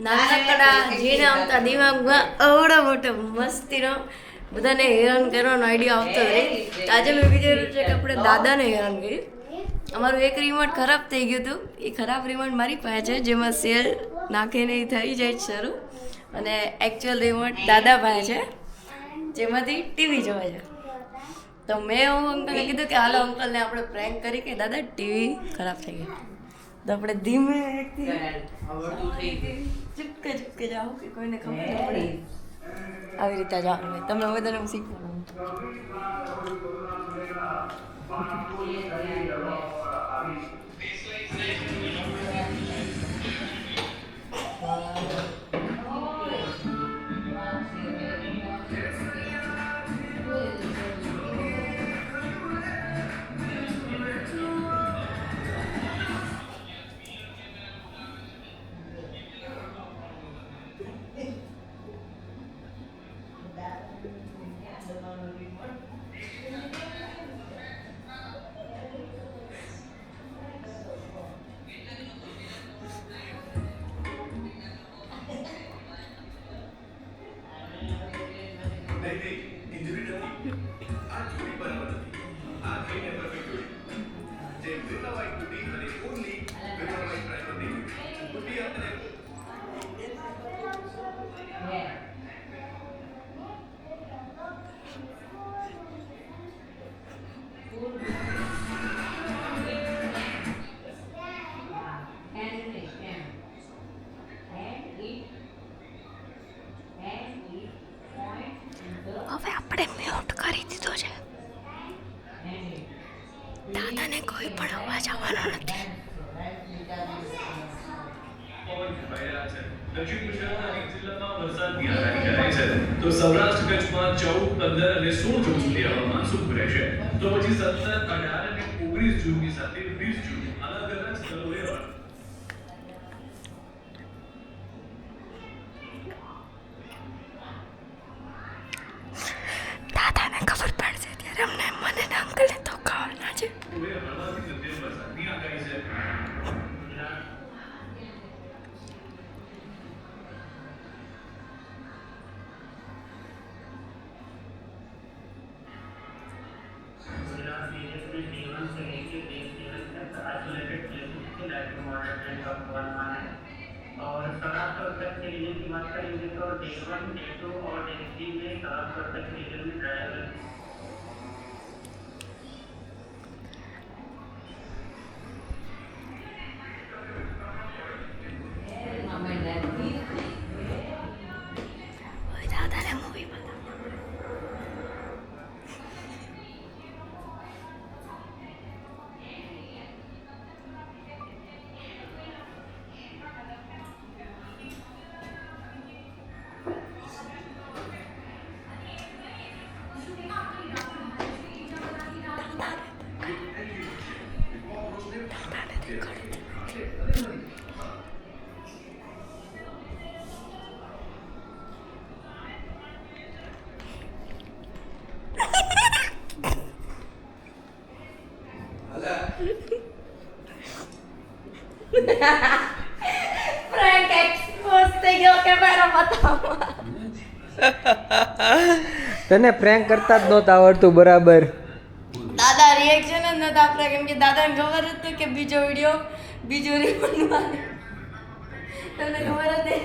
નાનકડા જીને આવતા દિમાગમાં અવડો મોટો મસ્તીનો બધાને હેરાન કરવાનો આઈડિયા આવતો રહે. આજે મેં વિચાર્યું છે કે આપણે દાદાને હેરાન કરીએ. અમારું એક રિમોટ ખરાબ થઈ ગયું હતું. એ ખરાબ રિમોટ મારી પાસે છે, જેમાં સેલ નાખીને થઈ જાય શરૂ, અને એકચ્યુઅલ રિમોટ દાદા પાસે છે, જેમાંથી ટીવી જોવે છે. તો મેં અંકલને કીધું કે હાલો અંકલને આપણે પ્રેન્ક કરી કે દાદા ટીવી ખરાબ થઈ ગઈ. તો આપણે ધીમે ચૂપકે ચૂપકે જાઓ કે કોઈને ખબર ન પડે, આવી રીતે જવાનું. તમે બધાને હું શીખવાનું. હવે આપણે મ્યુટ કરી દીધો છે. દાદાને કોઈ પણ અવાજ આવવાનો નથી. દક્ષિણ ગુજરાતના અનેક જિલ્લામાં વરસાદની આગાહી કરાઈ છે. તો સૌરાષ્ટ્ર કચ્છમાં 14, 15 અને 16 જૂન સુધી હવામાન સૂકું રહેશે. તો પછી 17, 18 અને 19 જૂનની સાથે 20 જૂન અલગ અલગ સ્થળોએ દાદાને ખબર પડશે ત્યારે અમને મને અંકલને તો ખાવાના છે. હળવાથી મધ્યમ વરસાદની આગાહી છે. और सौराष्ट्र और कच्छ के रीजन की बात करेंगे तो डे 1, डे 2 और डे 3 में सौराष्ट्र और कच्छ रीजन में ड्राई દાદાને મૂવી બતાવો. Prank expose થઈ ગયો કેમેરા બતાવવા. તને પ્રેન્ક કરતા જ નહોતા આવડતું બરાબર. દાદા રિએક્શન જ નતા આપતા, કેમ કે દાદાને ખબર હતું કે બીજો વિડીયો બીજો રિપોર્ટમાં તમને ખબર હતી.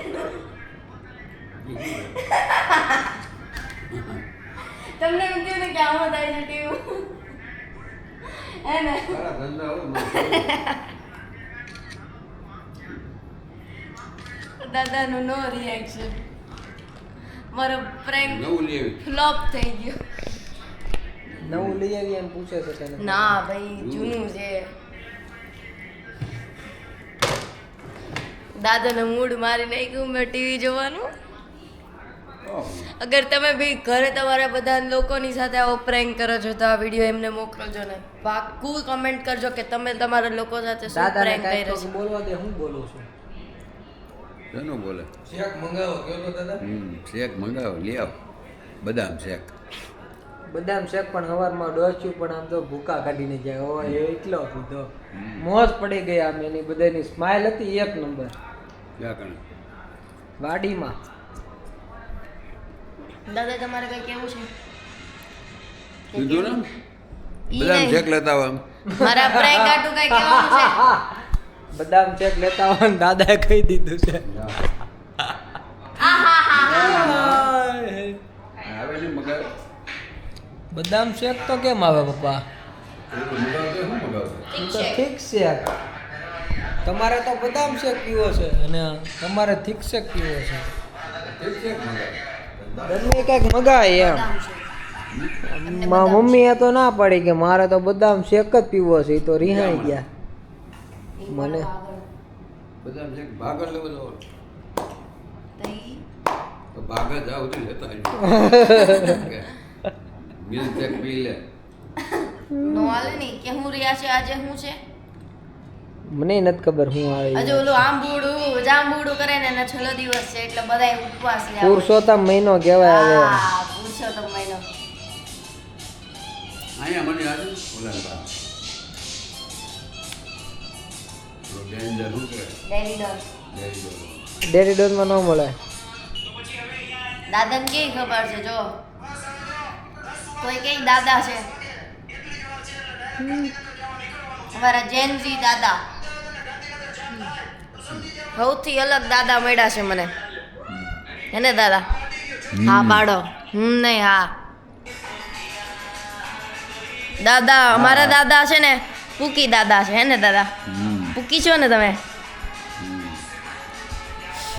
તમને એમ થયું ને કે આમાં થાય છે ટીવી, હે ને? દાદાનું નો રિએક્શન. મારો પ્રેન્ક ફ્લોપ થઈ ગયો. નવું લઈ આવી એમ પૂછે છે તને? ના ભાઈ, જૂનું છે. દાદાનો મૂડ મારી નાખ્યું મેં ટીવી જોવાનું. અગર તમે બી ઘરે તમારા બધા લોકોની સાથે આવો પ્રેન્ક કરો છો તો આ વિડીયો એમને મોકલજો ને. પાક્કું કમેન્ટ કરજો કે તમે તમારા લોકો સાથે શું પ્રેન્ક કર્યો છે. બોલવા દે, હું બોલું છું. શેનું બોલે? શેક મંગાવો કયો તો દાદા. શેક મંગાવો, લઈ આવો. બદામ શેક. બદામ શેક પણ સવારમાં ડોસ્યું પણ આમ તો ભૂકા કાઢીને જાય હોય એટલો પીધો મોજ પડી ગઈ આમ એની બધાની સ્માઇલ હતી એક નંબર ક્યાં કણે વાડીમાં દાદા તમારે કઈ કેવું છે કીધું ને ઈ બદામ નહીં. શેક લેતા આવો એમ મારા પ્રાય કાટું કઈ કેવું છે બદામ શેક લેતા હોય ને દાદાએ કહી દીધું છે આવે ને મગાવ બદામ શેક તો કેમ આવે પપ્પા મગાવતો શું મગાવતો ઈ તો થીક શેક તમારે તો બદામ શેક પીવો છે અને તમારે થીક શેક પીવો છે ઠીક છે મગાવ બંને કંઈક મગાય એમ મારા મમ્મીએ તો ના પાડી કે મારે તો બદામ શેક જ પીવો છે એ તો રિહાઈ ગયા મને બદામ શેક ભાગર લેવલ તો ઈ તો ભાગર જાવ તો લેતા મિલ્ક શેક પી લે નો હાલે નહીં કે હું રહ્યા છે આજે હું છે મને નથી ખબર શું આવે આજે ઓલું આંબુડું જાંબુડું કરે ને એનો છેલ્લો દિવસ છે એટલે બધાય ઉપવાસ લે પુરુષોત્તમ મહિનો કહેવાય હવે પુરુષોત્તમ મહિનો અહીંયા મને આજે ઓલા બા ડેન્જર શું કરે ડેરી ડોર ડેરી ડેરી ડોઝમાં ન મળે દાદાને કેવી ખબર છે જો કોઈ કઈ દાદા છે અમારા જેનજી દાદા સૌથી અલગ દાદા મળ્યા છે મને હેને દાદા હા પાડો નહીં હા દાદા અમારા દાદા છે ને પૂકી દાદા છે હે ને દાદા પૂકી છો ને તમે